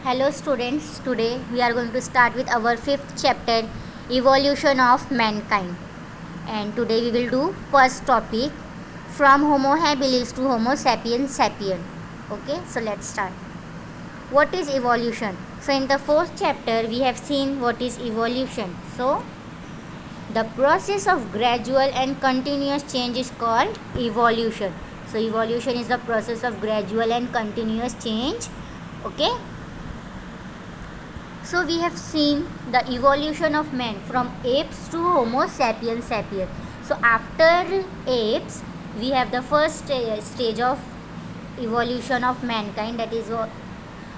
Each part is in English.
Hello students, today we are going to start with our fifth chapter, Evolution of Mankind. And today we will do first topic, from Homo habilis to Homo sapiens sapien. Okay, so let's start. What is evolution? So in the fourth chapter we have seen what is evolution. So the process of gradual and continuous change is called evolution. So evolution is the process of gradual and continuous change. Okay. So we have seen the evolution of man from apes to Homo sapiens sapiens. So after apes, we have the first stage of evolution of mankind, that is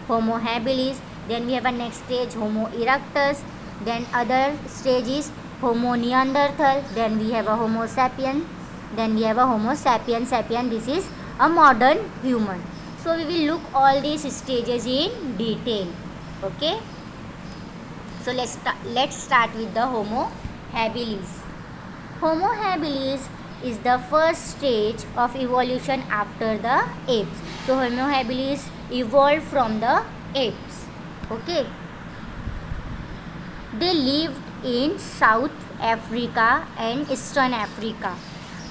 Homo habilis. Then we have a next stage, Homo erectus. Then other stage is Homo neanderthal. Then we have a Homo sapien. Then we have a Homo sapiens sapien. This is a modern human. So we will look all these stages in detail. Okay. So let's start with the Homo habilis. Homo habilis is the first stage of evolution after the apes. So Homo habilis evolved from the apes. Okay. They lived in South Africa and Eastern Africa.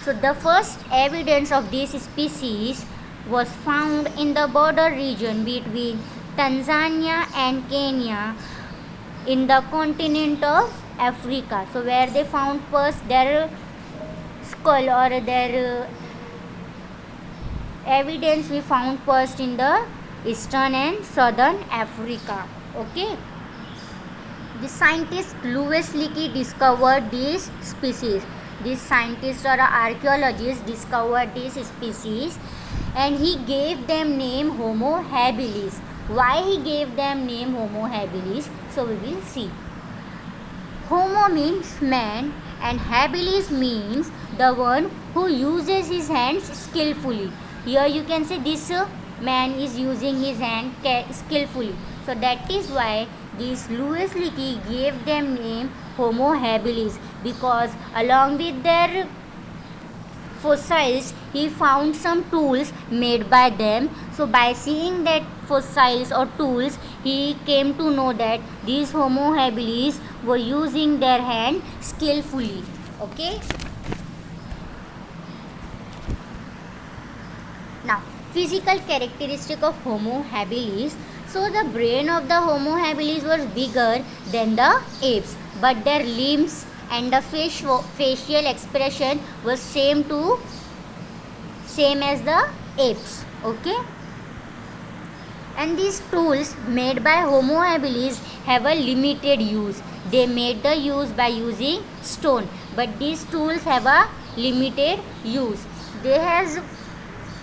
So the first evidence of this species was found in the border region between Tanzania and Kenya in the continent of Africa. So where they found first their skull or their evidence we found first in the Eastern and Southern Africa. Okay. The scientist Louis Leakey discovered this species. This scientist or archaeologist discovered this species and he gave them name Homo habilis. Why he gave them name Homo habilis? So we will see. Homo means man and habilis means the one who uses his hands skillfully. Here you can say this man is using his hand skillfully. So that is why this Louis Leakey gave them name Homo habilis, because along with their fossils he found some tools made by them. So by seeing that fossils or tools he came to know that these Homo habilis were using their hand skillfully. Okay. Now physical characteristic of Homo habilis. So the brain of the Homo habilis was bigger than the apes, but their limbs and the facial expression was same as the apes. Okay. And these tools made by Homo habilis have a limited use. They made the use by using stone, but these tools have a limited use. They have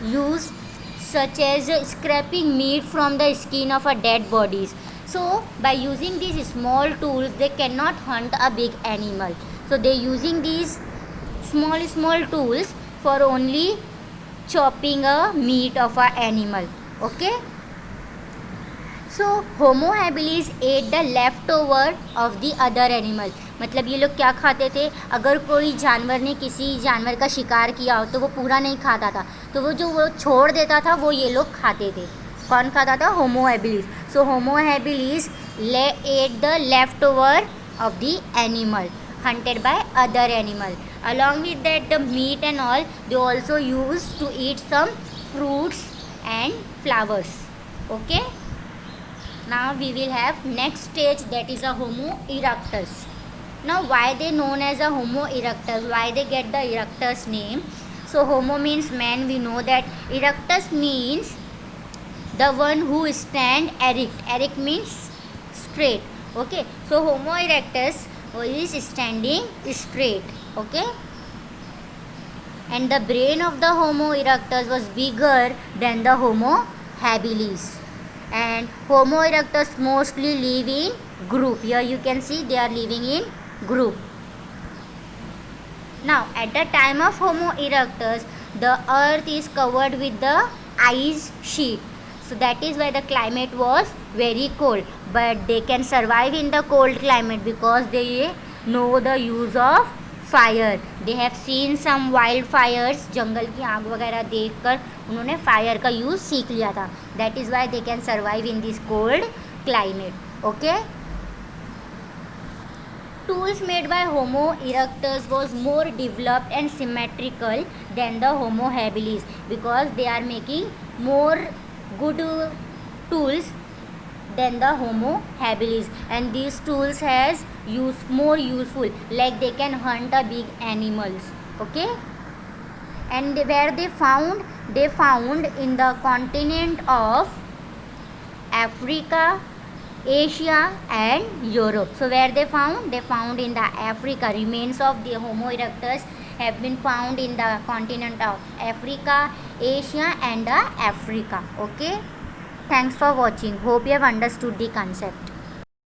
use such as scraping meat from the skin of a dead bodies. So by using these small tools they cannot hunt a big animal. So they using these small tools for only chopping a meat of a animal. Okay. So Homo habilis ate the leftover of the other animal. मतलब ये लोग क्या खाते थे, अगर कोई जानवर ने किसी जानवर का शिकार किया हो तो वो पूरा नहीं खाता था, तो वो जो वो छोड़ देता था वो ये लोग खाते थे. कौन खाता था? Homo habilis. So Homo habilis ate the leftover of the animal hunted by other animal. Along with that the meat and all they also used to eat some fruits and flowers. Okay. Now we will have next stage, that is a Homo erectus. Now why they known as a Homo erectus? Why they get the erectus name? So Homo means man, we know that. Erectus means the one who stand erect. Erect means straight. Okay. So Homo erectus is standing straight. Okay. And the brain of the Homo erectus was bigger than the Homo habilis. And Homo erectus mostly live in group. Here you can see they are living in group. Now at the time of Homo erectus the earth is covered with the ice sheet. So that is why the climate was very cold, but they can survive in the cold climate because they know the use of fire. They have seen some wildfires. जंगल की आग वगैरह देखकर उन्होंने fire का use सीख लिया था. That is why they can survive in this cold climate. Okay. Tools made by Homo erectus was more developed and symmetrical than the Homo habilis because they are making more good tools than the Homo habilis, and these tools has more useful, like they can hunt a big animals. Okay. And where they found in the continent of Africa, Asia and Europe. So where they found in the Africa. Remains of the Homo erectus have been found in the continent of Africa, Asia and Africa. Okay. Thanks for watching. Hope you have understood the concept.